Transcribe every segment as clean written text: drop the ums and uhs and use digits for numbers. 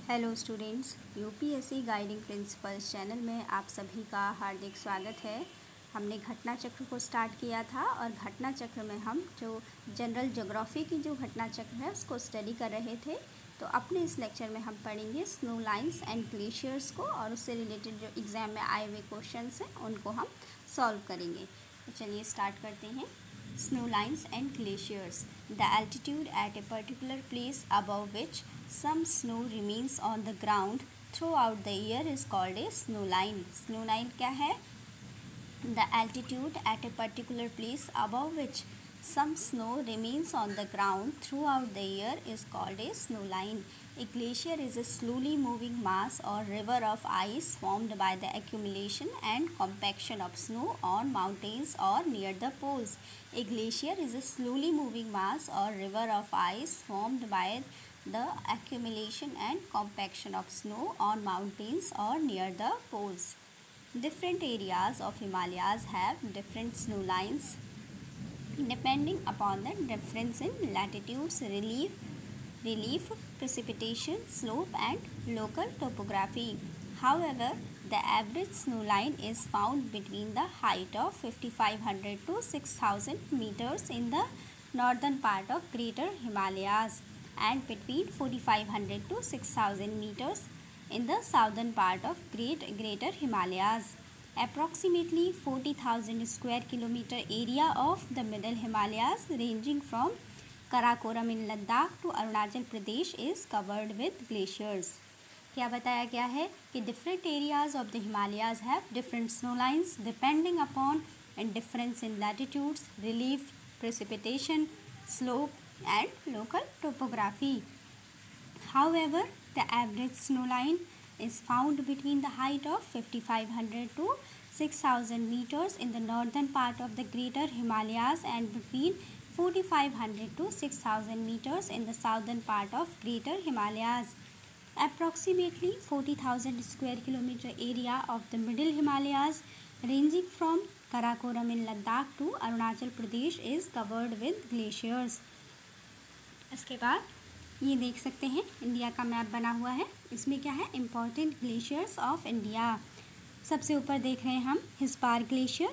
Hello students, UPSC guiding principles channel में आप सभी का हार्दिक स्वागत है। हमने घटना चक्र को स्टार्ट किया था और घटना चक्र में हम जो जनरल ज्योग्राफी की जो घटना चक्र है उसको स्टडी कर रहे थे। तो अपने इस लेक्चर में हम पढ़ेंगे स्नो लाइन्स एंड ग्लेशियर्स को और उससे रिलेटेड जो एग्ज़ाम में आए हुए क्वेश्चंस हैं उनको हम सॉल्व करेंगे। तो चलिए स्टार्ट करते हैं। Snow lines and glaciers. The altitude at a particular place above which some snow remains on the ground throughout the year is called a snow line. Snow line क्या है? The altitude at a particular place above which some snow remains on the ground throughout the year is called a snow line. A glacier is a slowly moving mass or river of ice formed by the accumulation and compaction of snow on mountains or near the poles. A glacier is a slowly moving mass or river of ice formed by the accumulation and compaction of snow on mountains or near the poles. Different areas of Himalayas have different snow lines depending upon the difference in latitudes, relief, precipitation, slope and local topography. However, the average snow line is found between the height of 5500 to 6000 meters in the northern part of Greater Himalayas and between 4500 to 6000 meters in the southern part of Greater Himalayas. Approximately 40,000 square kilometer area of the Middle Himalayas ranging from Karakoram in Ladakh to Arunachal Pradesh is covered with glaciers. क्या बताया गया है कि different areas of the Himalayas have different snow lines depending upon and difference in latitudes, relief, precipitation, slope and local topography. However, the average snow line is found between the height of 5500 to 6000 meters in the northern part of the Greater Himalayas and between 4500 to 6000 meters in the southern part of Greater Himalayas. Approximately 40,000 square kilometer area of the Middle Himalayas ranging from Karakoram in Ladakh to Arunachal Pradesh is covered with glaciers. इसके बाद ये देख सकते हैं India का map बना हुआ है। इसमें क्या है, इम्पॉर्टेंट ग्लेशियर्स ऑफ इंडिया। सबसे ऊपर देख रहे हैं हम हिस्पार ग्लेशियर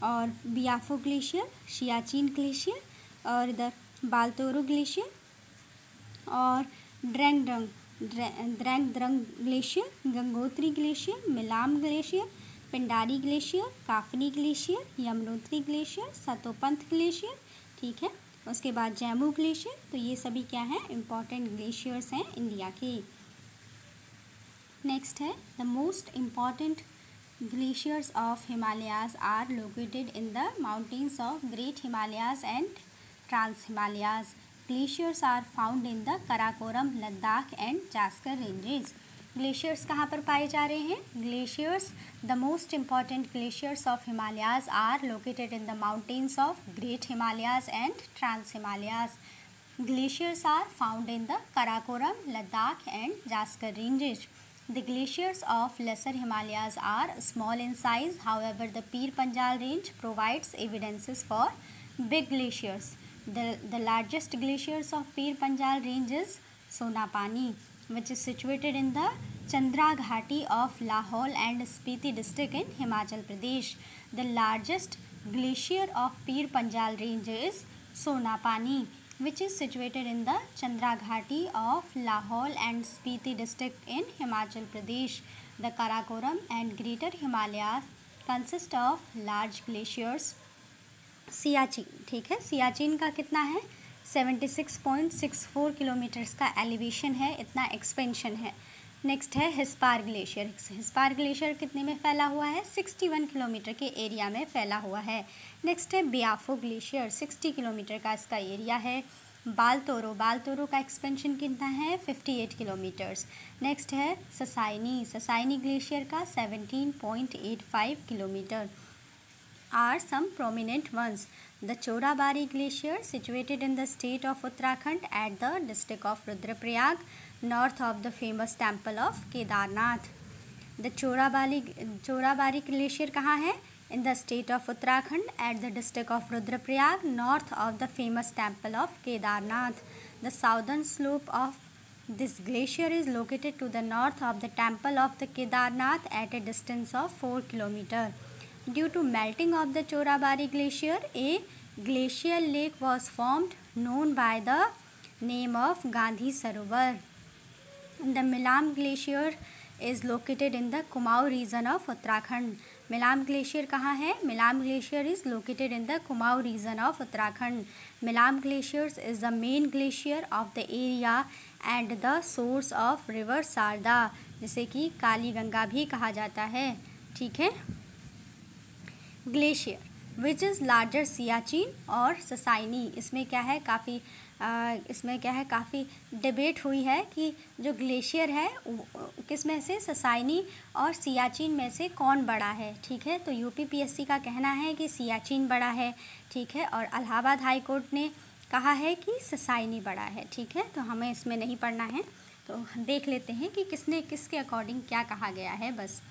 और बियाफो ग्लेशियर, सियाचिन ग्लेशियर और इधर बालतोरो ग्लेशियर और Drang Drung glacier, Gangotri glacier, Milam glacier, Pindari glacier, Kafni glacier, Yamunotri glacier, Satopanth glacier. ठीक है, उसके बाद जम्मू ग्लेशियर। तो ये सभी क्या हैं, इम्पॉर्टेंट ग्लेशियर्स हैं इंडिया के। नेक्स्ट है the most important glaciers of Himalayas are located in the mountains of great Himalayas and trans Himalayas. Glaciers are found in the Karakoram, Ladakh and Zanskar ranges. Glaciers कहाँ पर पाए जा रहे हैं? Glaciers, the most important glaciers of Himalayas are located in the mountains of great Himalayas and trans Himalayas. Glaciers are found in the Karakoram, Ladakh and Jaskar ranges. The glaciers of Lesser Himalayas are small in size. However, the Pir Panjal range provides evidences for big glaciers. The largest glaciers of Pir Panjal range is Sonapani, which is situated in the Chandra Ghati of Lahaul and Spiti district in Himachal Pradesh. The largest glacier of Pir Panjal range is Sonapani, which is situated in the Chandra Ghati of Lahaul and Spiti district in Himachal Pradesh. The Karakoram and Greater Himalayas consist of large glaciers. Siachen, ठीक है, सियाचिन का कितना है, 76.64 kilometres का elevation है, इतना expansion है। Next है हिस्पार ग्लेशियर। हिस्पार ग्लेशियर कितने में फैला हुआ है, 61 किलोमीटर के एरिया में फैला हुआ है। नेक्स्ट है बियाफो ग्लेशियर, 60 किलोमीटर का इसका एरिया है। बालतोरो का एक्सपेंशन कितना है, 58 किलोमीटर्स। नेक्स्ट है ससाइनी ग्लेशियर का 17.85 kilometre. Are some prominent ones. The Chorabari Glacier, situated in the state of Uttarakhand at the district of Rudraprayag, north of the famous temple of Kedarnath. The Chorabari Glacier कहाँ है? In the state of Uttarakhand at the district of Rudraprayag, north of the famous temple of Kedarnath. The southern slope of This glacier is located to the north of the temple of the Kedarnath at a distance of 4 km. Due to melting of the Chorabari glacier, a glacial lake was formed known by the name of Gandhi Sarovar. The Milam Glacier is located in the Kumaon region of Uttarakhand. Milam glacier कहाँ है? Milam glacier is located in the Kumaon region of Uttarakhand. Milam glaciers is the main glacier of the area and the source of river Sharda, जिसे कि काली गंगा भी कहा जाता है. ठीक है. Glacier which is larger Siachen और ससाइनी. इसमें क्या है, काफ़ी डिबेट हुई है कि जो ग्लेशियर है किस में से, ससाइनी और सियाचिन में से कौन बड़ा है. ठीक है. तो यूपीपीएससी का कहना है कि सियाचिन बड़ा है. ठीक है. और इलाहाबाद हाई कोर्ट ने कहा है कि ससाइनी बड़ा है. ठीक है. तो हमें इसमें नहीं पढ़ना है, तो देख लेते हैं कि किसके अकॉर्डिंग क्या कहा गया है बस.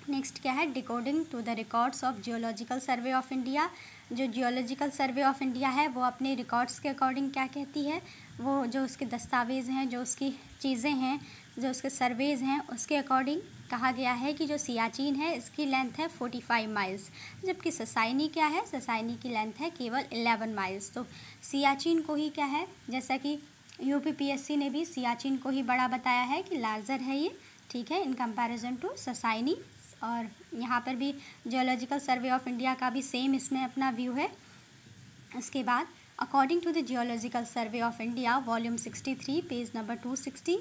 नेक्स्ट क्या है, decoding to the records of geological survey of India. जो जियोलॉजिकल सर्वे ऑफ इंडिया है वो अपने रिकॉर्ड्स के अकॉर्डिंग क्या कहती है, वो जो उसके दस्तावेज़ हैं, जो उसकी चीज़ें हैं, जो उसके सर्वेज़ हैं, उसके अकॉर्डिंग कहा गया है कि जो सियाचिन है इसकी लेंथ है 45 माइल्स, जबकि ससाइनी क्या है, ससाइनी की लेंथ है केवल 11 माइल्स. तो सियाचिन को ही क्या है, जैसा कि यूपीपीएससी ने भी सियाचिन को ही बड़ा बताया है कि लार्जर है ये. ठीक है. In comparison to Sasaini. और यहाँ पर भी जियोलॉजिकल सर्वे ऑफ इंडिया का भी सेम इसमें अपना व्यू है. इसके बाद according to the geological survey of India volume 63 page number 260,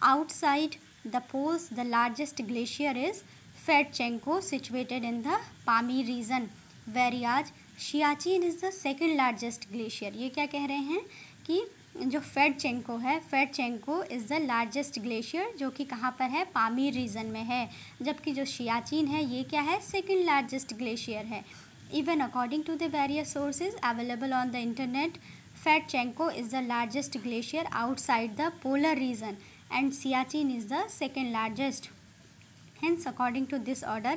outside the poles the largest glacier is Fedchenko situated in the Pamir region, whereas Siachen is the second largest glacier. ये क्या कह रहे हैं कि जो फेडचेंको है, Fedchenko is the largest glacier, जो कि कहाँ पर है, पामीर रीजन में है, जबकि जो सियाचिन है ये क्या है, सेकंड लार्जेस्ट ग्लेशियर है. Even according to the various sources available on the internet, Fedchenko is the largest glacier outside the polar region and Siachen is the second largest. Hence, according to this order,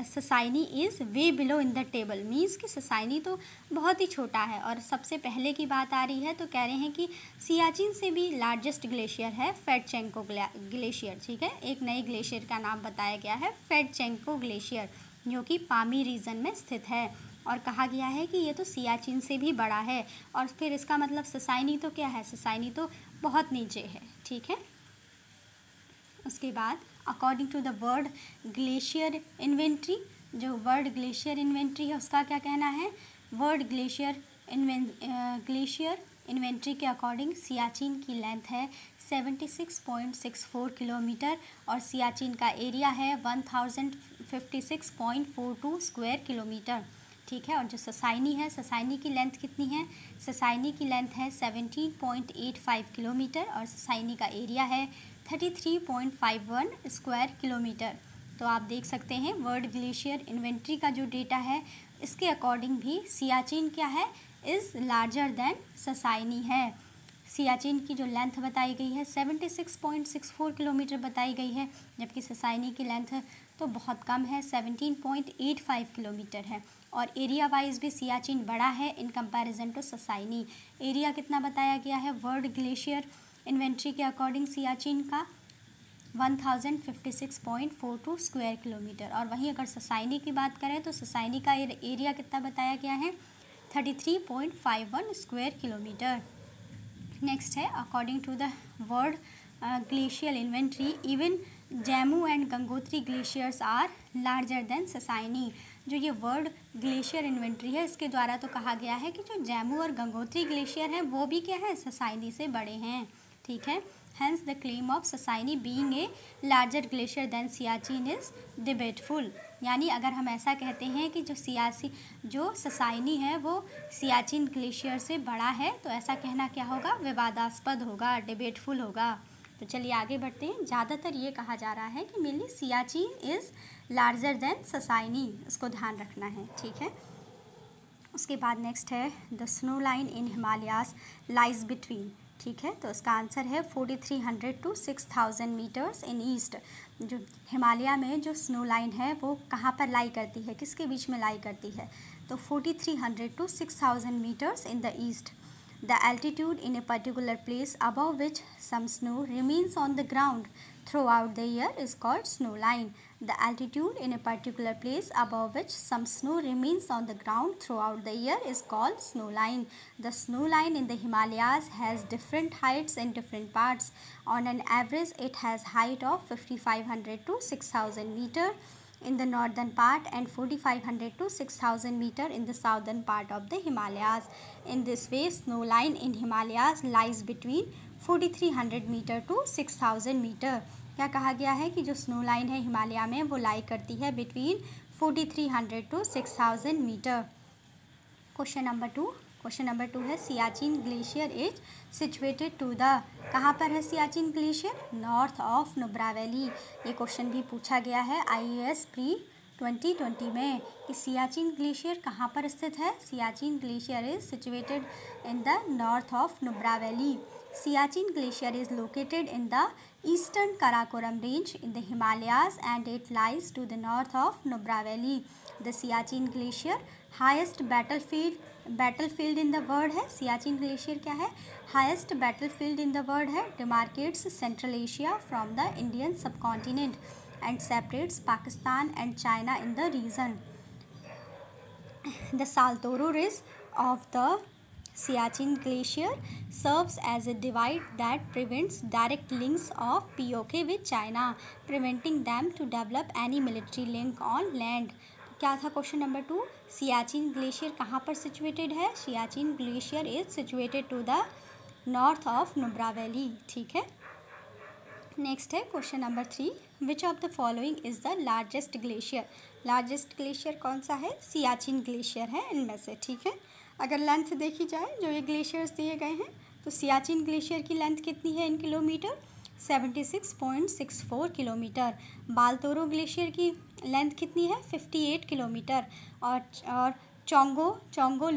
Sasaini is way below in the table. Means कि ससाइनी तो बहुत ही छोटा है. और सबसे पहले की बात आ रही है तो कह रहे हैं कि सियाचिन से भी लार्जेस्ट ग्लेशियर है फेडचेंको ग्लेशियर. ठीक है. एक नए ग्लेशियर का नाम बताया गया है फेडचेंको ग्लेशियर, जो कि पामीर रीजन में स्थित है. और कहा गया है कि ये तो सियाचिन से भी बड़ा है. और फिर इसका मतलब ससाइनी तो क्या है, ससाइनी तो बहुत नीचे है. ठीक है. उसके बाद according to the world glacier inventory, जो वर्ल्ड ग्लेशियर इन्वेंट्री है उसका क्या कहना है, वर्ल्ड ग्लेशियर इन्वेंट्री के अकॉर्डिंग सियाचिन की लेंथ है 76.64 किलोमीटर और सियाचिन का एरिया है 1056.42 स्क्वायर किलोमीटर. ठीक है. और जो ससाइनी है, ससाइनी की लेंथ कितनी है, ससाइनी की लेंथ है 17.85 किलोमीटर और ससाइनी का एरिया है 33.51 स्क्वायर किलोमीटर. तो आप देख सकते हैं वर्ल्ड ग्लेशियर इन्वेंट्री का जो डेटा है इसके अकॉर्डिंग भी सियाचिन क्या है, इज़ लार्जर देन ससाइनी है. सियाचिन की जो लेंथ बताई गई है 76.64 किलोमीटर बताई गई है, जबकि ससाइनी की लेंथ तो बहुत कम है, 17.85 किलोमीटर है. और एरिया वाइज भी सियाचिन बड़ा है इन कंपैरिजन टू ससाइनी. एरिया कितना बताया गया है वर्ल्ड ग्लेशियर इन्वेंट्री के अकॉर्डिंग सियाचिन का 1056.42 स्क्वायर किलोमीटर. और वहीं अगर ससाइनी की बात करें तो ससाइनी का एरिया कितना बताया गया है 33.51 स्क्वायर किलोमीटर. नेक्स्ट है according to the world glacial inventory even Jammu and Gangotri glaciers are larger than Sasaini. जो ये वर्ल्ड ग्लेशियर इन्वेंट्री है इसके द्वारा तो कहा गया है कि जो जम्मू और गंगोत्री ग्लेशियर हैं वो भी क्या है, ससाइनी से बड़े हैं. ठीक है. Hence the claim of Sasaini being a larger glacier than Siachen is debateful. यानी अगर हम ऐसा कहते हैं कि जो ससाइनी है वो सियाचिन ग्लेशियर से बड़ा है तो ऐसा कहना क्या होगा, विवादास्पद होगा, डिबेटफुल होगा. तो चलिए आगे बढ़ते हैं. ज़्यादातर ये कहा जा रहा है कि mainly Siachen is larger than Sasaini, इसको ध्यान रखना है. ठीक है. उसके बाद नेक्स्ट है the snow line in Himalayas lies between. ठीक है. तो इसका आंसर है 4300 to 6000 मीटर्स इन ईस्ट. जो हिमालय में जो स्नो लाइन है वो कहाँ पर लाई करती है, किसके बीच में लाई करती है, तो 4300 to 6000 metres in the east. The altitude in a particular place above which some snow remains on the ground throughout the year is called snow line. The altitude in a particular place above which some snow remains on the ground throughout the year is called snow line. The snow line in the Himalayas has different heights in different parts. On an average, it has height of 5500 to 6000 meter in the northern part and 4500 to 6000 meter in the southern part of the Himalayas. In this way, snow line in Himalayas lies between 4300 meter to 6000 meter. क्या कहा गया है कि जो snow line है हिमालय में वो lie करती है between 4300 to 6000 metre. Question number two है Siachen glacier is situated to the, कहाँ पर है Siachen glacier? North of Nubra valley. ये क्वेश्चन भी पूछा गया है IAS प्री 2020 में कि सियाचिन ग्लेशियर कहाँ पर स्थित है। Siachen glacier is situated in the north of Nubra valley. Siachen Glacier is located in the eastern Karakoram range in the Himalayas and it lies to the north of Nubra Valley. The Siachen Glacier highest battlefield in the world है। Siachen Glacier क्या है? Highest battlefield in the world है। Demarcates Central Asia from the Indian subcontinent and separates Pakistan and China in the region. The Saltoro Ridge of the Siachen Glacier serves as a divide that prevents direct links of POK with China, preventing them to develop any military link on land. क्या था question number 2? Siachen glacier कहाँ पर situated है? Siachen glacier is situated to the north of Nubra valley. ठीक है। Next है question number 3, which of the following is the largest glacier? Largest glacier कौन सा है? सियाचिन ग्लेशियर है इनमें से। ठीक है। अगर लेंथ देखी जाए जो ये ग्लेशियर्स दिए गए हैं तो सियाचिन ग्लेशियर की लेंथ कितनी है इन किलोमीटर? 76.64 किलोमीटर। बालतोरो ग्लेशियर की लेंथ कितनी है? 58 किलोमीटर। और चोंगो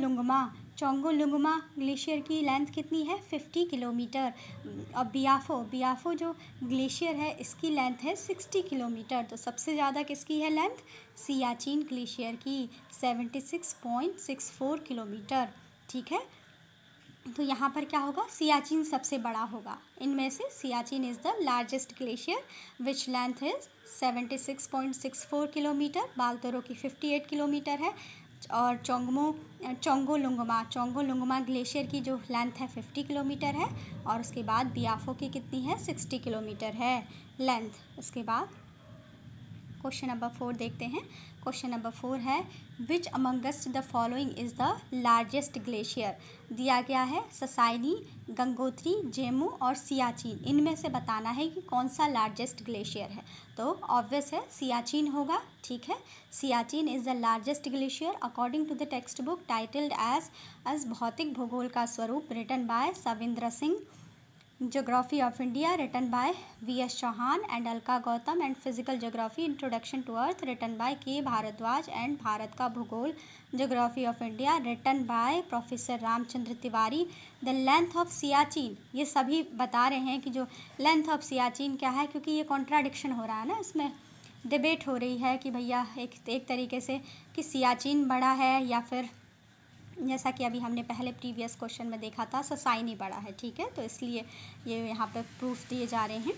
लुंगमा ग्लेशियर की लेंथ कितनी है? 50 किलोमीटर। और बियाफो जो ग्लेशियर है इसकी लेंथ है 60 किलोमीटर। तो सबसे ज़्यादा किसकी है लेंथ? सियाचिन ग्लेशियर की 76.64 किलोमीटर। ठीक है। तो यहाँ पर क्या होगा? सियाचिन सबसे बड़ा होगा इनमें से। Siachen is the largest glacier which length is 76.64 kilometre. Baltoro की 58 किलोमीटर है। और चोंगो लुंगमा ग्लेशियर की जो लेंथ है 50 किलोमीटर है। और उसके बाद बियाफो की कितनी है? 60 किलोमीटर है लेंथ। उसके बाद क्वेश्चन नंबर 4 देखते हैं। क्वेश्चन नंबर 4 है which amongst the following is the largest glacier? दिया गया है ससाइनी, गंगोत्री, जेमू और सियाचिन। इनमें से बताना है कि कौन सा लार्जेस्ट ग्लेशियर है। तो ऑब्वियस है सियाचिन होगा। ठीक है। Siachen is the largest glacier according to the text book titled as Bhautik Bhugol ka Swaroop written by Savindra Singh, Geography of India written by V.S. Chauhan and Alka Gautam and Physical Geography Introduction to Earth written by K. Bharadwaj and Bharat का भूगोल Geography of India written by Professor Ramchandra Tiwari. The length of Siachen, ये सभी बता रहे हैं कि जो length of Siachen क्या है, क्योंकि ये कॉन्ट्राडिक्शन हो रहा है ना, इसमें डिबेट हो रही है कि भैया एक तरीके से कि सियाचिन बड़ा है या फिर जैसा कि अभी हमने पहले प्रीवियस क्वेश्चन में देखा था ससाइनी बड़ा है। ठीक है। तो इसलिए ये यहाँ पे प्रूफ दिए जा रहे हैं।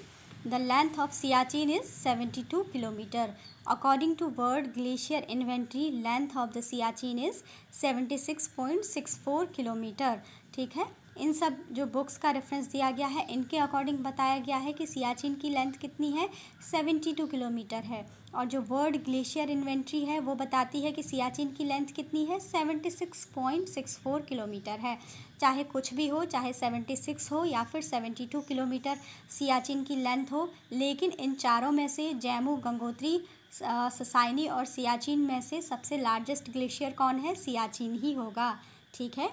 The length of Siachen is 72 kilometre. According to world glacier inventory length of the Siachen is 76.64 kilometre. ठीक है। इन सब जो बुक्स का रेफरेंस दिया गया है इनके अकॉर्डिंग बताया गया है कि सियाचिन की लेंथ कितनी है? 72 किलोमीटर है। और जो वर्ल्ड ग्लेशियर इन्वेंट्री है वो बताती है कि सियाचिन की लेंथ कितनी है? 76.64 किलोमीटर है। चाहे कुछ भी हो, चाहे 76 हो या फिर 72 किलोमीटर सियाचिन की लेंथ हो, लेकिन इन चारों में से जैमू, गंगोत्री, ससाइनी और सियाचिन में से सबसे लार्जेस्ट ग्लेशियर कौन है? सियाचिन ही होगा। ठीक है।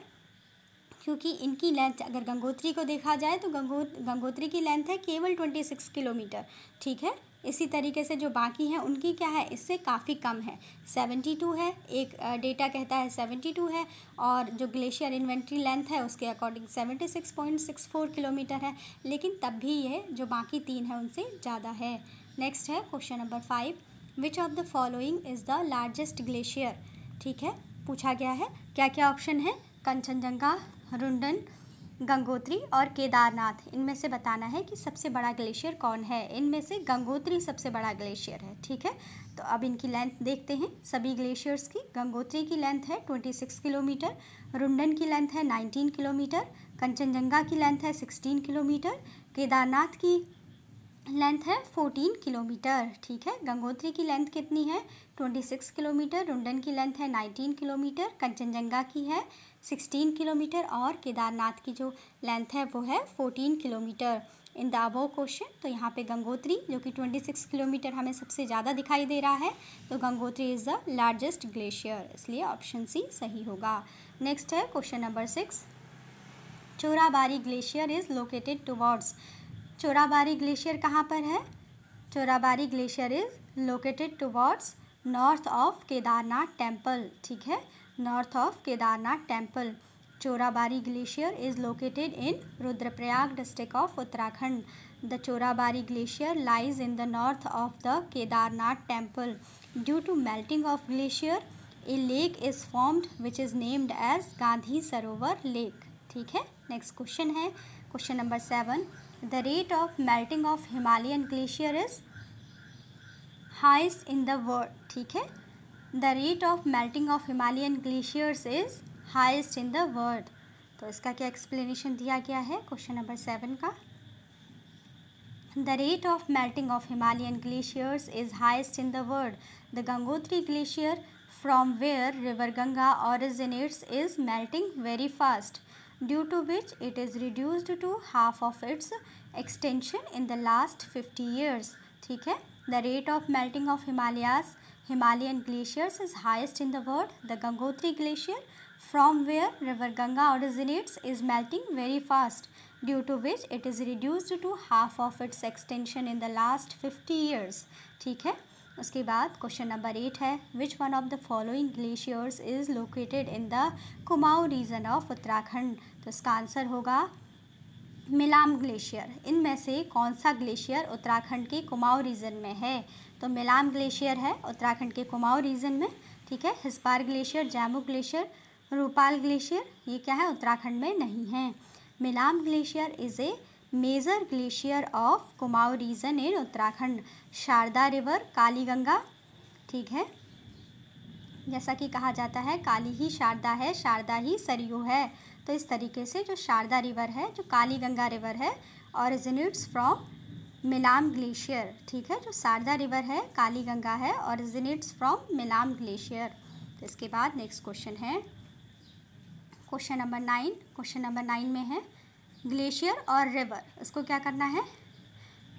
क्योंकि इनकी लेंथ अगर गंगोत्री को देखा जाए तो गंगोत्री की लेंथ है केवल 26 किलोमीटर। ठीक है। इसी तरीके से जो बाकी हैं उनकी क्या है? इससे काफ़ी कम है, 72 है। एक डेटा कहता है 72 है और जो ग्लेशियर इन्वेंट्री लेंथ है उसके अकॉर्डिंग 76.64 किलोमीटर है, लेकिन तब भी ये जो बाकी 3 है उनसे ज़्यादा है। नेक्स्ट है question number 5, which of the following is the largest glacier? ठीक है। पूछा गया है क्या क्या ऑप्शन है? कंचनजंगा, रुंडन, गंगोत्री और केदारनाथ, इनमें से बताना है कि सबसे बड़ा ग्लेशियर कौन है। इनमें से गंगोत्री सबसे बड़ा ग्लेशियर है, ठीक है। तो अब इनकी लेंथ देखते हैं सभी ग्लेशियर्स की। गंगोत्री की लेंथ है 26 किलोमीटर, रुंडन की लेंथ है 19 किलोमीटर, कंचनजंगा की लेंथ है 16 किलोमीटर, केदारनाथ की लेंथ है 14 किलोमीटर, ठीक है। गंगोत्री की लेंथ कितनी है 26 किलोमीटर, रुंडन की लेंथ है 19 किलोमीटर, कंचनजंगा की है 16 किलोमीटर और केदारनाथ की जो लेंथ है वो है 14 kilometre. In the above question, तो यहाँ पे गंगोत्री जो कि 26 किलोमीटर हमें सबसे ज़्यादा दिखाई दे रहा है, तो Gangotri is the largest glacier, इसलिए ऑप्शन सी सही होगा। नेक्स्ट है question number 6, Chorabari glacier is located towards. Chorabari glacier कहाँ पर है? Chorabari glacier is located towards north of Kedarnath temple, ठीक है, north of Kedarnath temple. Chorabari glacier is located in Rudraprayag district of Uttarakhand. The Chorabari glacier lies in the north of the Kedarnath temple. Due to melting of glacier A lake is formed which is named as Gandhi Sarovar lake, ठीक है। Next question है question number 7, the rate of melting of Himalayan glacier is highest in the world, ठीक है। the rate of melting of Himalayan glaciers is highest in the world, तो इसका क्या explanation दिया गया है क्वेश्चन नंबर 7 का। The rate of melting of Himalayan glaciers is highest in the world. The Gangotri glacier from where river Ganga originates is melting very fast, due to which it is reduced to half of its extension in the last 50 years, ठीक है। The rate of melting of Himalayan glaciers is highest in the world. The Gangotri glacier from where river Ganga originates is melting very fast, due to which it is reduced to half of its extension in the last 50 years, ठीक है। उसके बाद question number 8 है, which one of the following glaciers is located in the Kumaon region of Uttarakhand. तो इसका answer होगा Milam glacier. इनमें से कौन सा ग्लेशियर उत्तराखंड के कुमाऊँ रीजन में है? तो मिलाम ग्लेशियर है उत्तराखंड के कुमाऊँ रीजन में, ठीक है। Hispar glacier, Zemu glacier, Rupal glacier ये क्या है उत्तराखंड में नहीं है। Milam glacier is a major glacier of Kumaon region in Uttarakhand. Sharda river, Kali Ganga, ठीक है, जैसा कि कहा जाता है काली ही शारदा है, शारदा ही सरयू है। तो इस तरीके से जो शारदा रिवर है, जो काली गंगा रिवर है, ऑरिजिनेट्स फ्रॉम मिलाम ग्लेशियर, ठीक है। जो शारदा रिवर है, काली गंगा है, ऑरिजिनेट्स फ्रॉम मिलाम ग्लेशियर। तो इसके बाद नेक्स्ट क्वेश्चन है क्वेश्चन नंबर 9। क्वेश्चन नंबर 9 में है ग्लेशियर और रिवर, इसको क्या करना है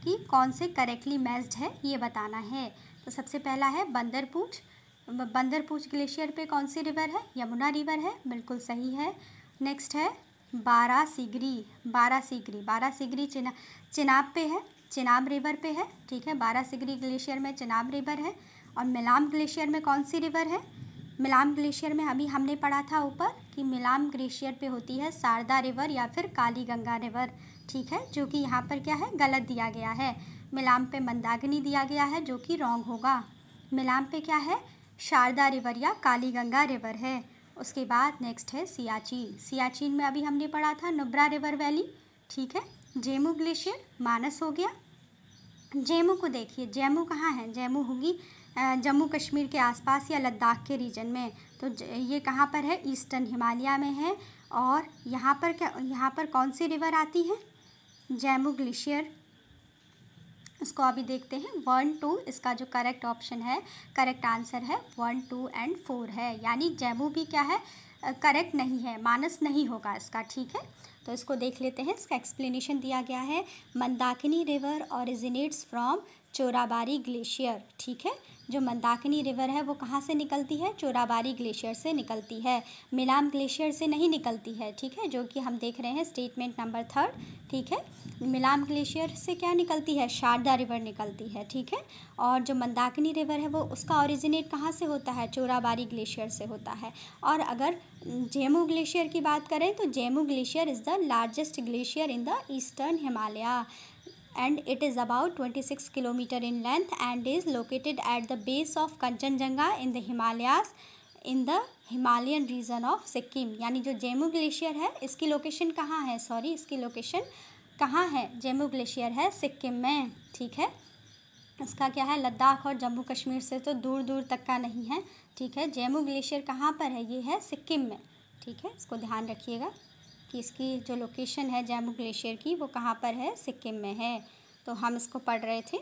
कि कौन से करेक्टली मैच्ड है ये बताना है। तो सबसे पहला है बंदरपूछ। बंदरपूछ ग्लेशियर पे कौन सी रिवर है? यमुना रिवर है, बिल्कुल सही है। नेक्स्ट है बारासिगरी। बारासिगरी चिनाब पे है, चिनाब रिवर पे है, ठीक है। बारासिगरी ग्लेशियर में चिनाब रिवर है। और मिलाम ग्लेशियर में कौन सी रिवर है? मिलाम ग्लेशियर में अभी हमने पढ़ा था ऊपर कि मिलाम ग्लेशियर पे होती है शारदा रिवर या फिर काली गंगा रिवर, ठीक है, जो कि यहाँ पर क्या है गलत दिया गया है। मिलाम पे मंदाकिनी दिया गया है जो कि रॉन्ग होगा। मिलाम पे क्या है शारदा रिवर या काली गंगा रिवर है। उसके बाद नेक्स्ट है सियाचिन। सियाचिन में अभी हमने पढ़ा था नुब्रा रिवर वैली, ठीक है। जेमू ग्लेशियर मानस हो गया। जेमू को देखिए, जेमू कहाँ है? जेमू होगी जम्मू कश्मीर के आसपास या लद्दाख के रीजन में। तो ये कहाँ पर है? ईस्टर्न हिमालय में है। और यहाँ पर क्या, यहाँ पर कौन सी रिवर आती है? जेमू ग्लेशियर। इसको अभी देखते हैं 1, 2 इसका जो करेक्ट ऑप्शन है, करेक्ट आंसर है 1, 2 एंड 4 है। यानी जेमू भी क्या है करेक्ट नहीं है, मानस नहीं होगा इसका, ठीक है। तो इसको देख लेते हैं, इसका एक्सप्लेनेशन दिया गया है। Mandakini river originates from Chorabari glacier, ठीक है। जो मंदाकिनी रिवर है वो कहाँ से निकलती है? चोराबारी ग्लेशियर से निकलती है, मिलाम ग्लेशियर से नहीं निकलती है, ठीक है, जो कि हम देख रहे हैं स्टेटमेंट नंबर 3, ठीक है। मिलाम ग्लेशियर से क्या निकलती है? शारदा रिवर निकलती है, ठीक है। और जो मंदाकिनी रिवर है वो उसका ओरिजिनेट कहाँ से होता है? चोराबारी ग्लेशियर से होता है। और अगर जेमू ग्लेशियर की बात करें तो Zemu glacier is the largest glacier in the eastern Himalaya and it is about 26 kilometer in length and is located at the base of Kanchenjunga in the Himalayas in the Himalayan region of Sikkim, यानी जो Zemu glacier है इसकी location कहाँ है, इसकी location कहाँ है, Zemu glacier है सिक्किम में, ठीक है। इसका क्या है, लद्दाख और जम्मू कश्मीर से तो दूर दूर तक का नहीं है, ठीक है। जेमू ग्लेशियर कहाँ पर है, ये है सिक्किम में, ठीक है। इसको ध्यान रखिएगा कि इसकी जो लोकेशन है जेमू ग्लेशियर की वो कहाँ पर है, सिक्किम में है। तो हम इसको पढ़ रहे थे,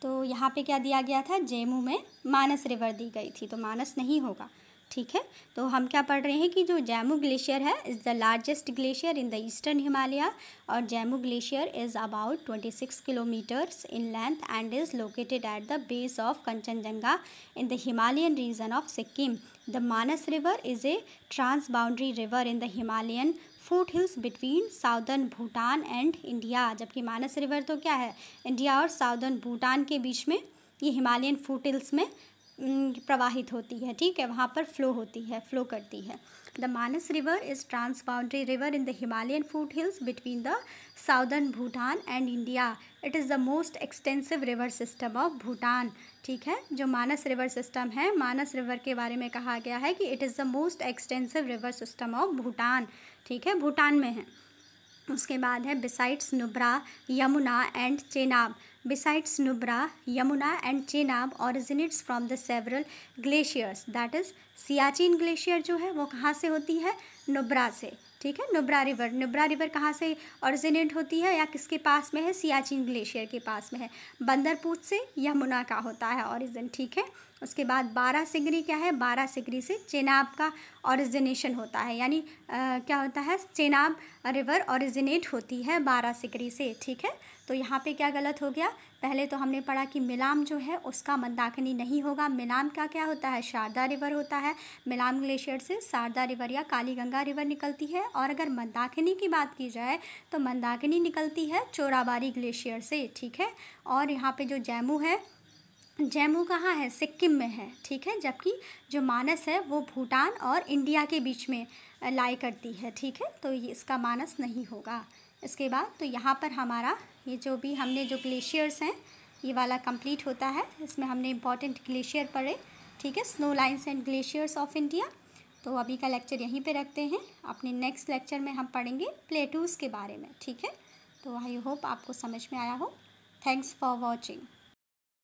तो यहाँ पे क्या दिया गया था, जेमू में मानस रिवर दी गई थी, तो मानस नहीं होगा, ठीक है। तो हम क्या पढ़ रहे हैं कि जो जेमू ग्लेशियर है is the largest glacier in the eastern Himalaya, और Zemu glacier is about 26 kilometres in length and is located at the base of Kangchenjunga in the Himalayan region of Sikkim. The Manas river is a transboundary river in the Himalayan foothills between southern Bhutan and India, जबकि Manas river तो क्या है, India और southern Bhutan के बीच में ये Himalayan फूट hills में प्रवाहित होती है, ठीक है, वहाँ पर फ्लो करती है। The Manas river is transboundary river in the Himalayan foothills between the southern Bhutan and India. It is the most extensive river system of Bhutan, ठीक है। जो मानस रिवर सिस्टम है, मानस रिवर के बारे में कहा गया है कि it is the most extensive river system of Bhutan, ठीक है, भूटान में है। उसके बाद है besides Nubra, Yamuna and Chenab. Besides Nubra, Yamuna and Chenab originates from the several glaciers, that is Siachen glacier जो है वो कहाँ से होती है, नुब्रा से, ठीक है। नुब्रा रिवर कहाँ से ऑरिजिनेट होती है या किसके पास में है, सियाचिन ग्लेशियर के पास में है, बंदरपूछ से यमुना का होता है ऑरिजिन, ठीक है। उसके बाद 12 सिगरी क्या है, 12 सिगरी से चेनाब का ऑरिजिनेशन होता है, यानी क्या होता है, चेनाब रिवर ऑरिजिनेट होती है 12 सिगरी से, ठीक है। तो यहाँ पे क्या गलत हो गया, पहले तो हमने पढ़ा कि मिलाम जो है उसका मंदाकिनी नहीं होगा, मिलाम का क्या होता है, शारदा रिवर होता है। मिलाम ग्लेशियर से शारदा रिवर या काली गंगा रिवर निकलती है, और अगर मंदाकिनी की बात की जाए तो मंदाकिनी निकलती है चोराबाड़ी ग्लेशियर से, ठीक है। और यहाँ पे जो जेमू है, जेमू कहाँ है, सिक्किम में है, ठीक है, जबकि जो मानस है वो भूटान और इंडिया के बीच में लाई करती है, ठीक है। तो ये इसका मानस नहीं होगा। इसके बाद तो यहाँ पर हमारा ये जो भी हमने जो ग्लेशियर्स हैं ये वाला कंप्लीट होता है। इसमें हमने इंपॉर्टेंट ग्लेशियर पढ़े, ठीक है, snow lines and glaciers of India. तो अभी का लेक्चर यहीं पे रखते हैं, अपने नेक्स्ट लेक्चर में हम पढ़ेंगे प्लेटूज़ के बारे में, ठीक है। तो आई होप आपको समझ में आया हो। Thanks for watching.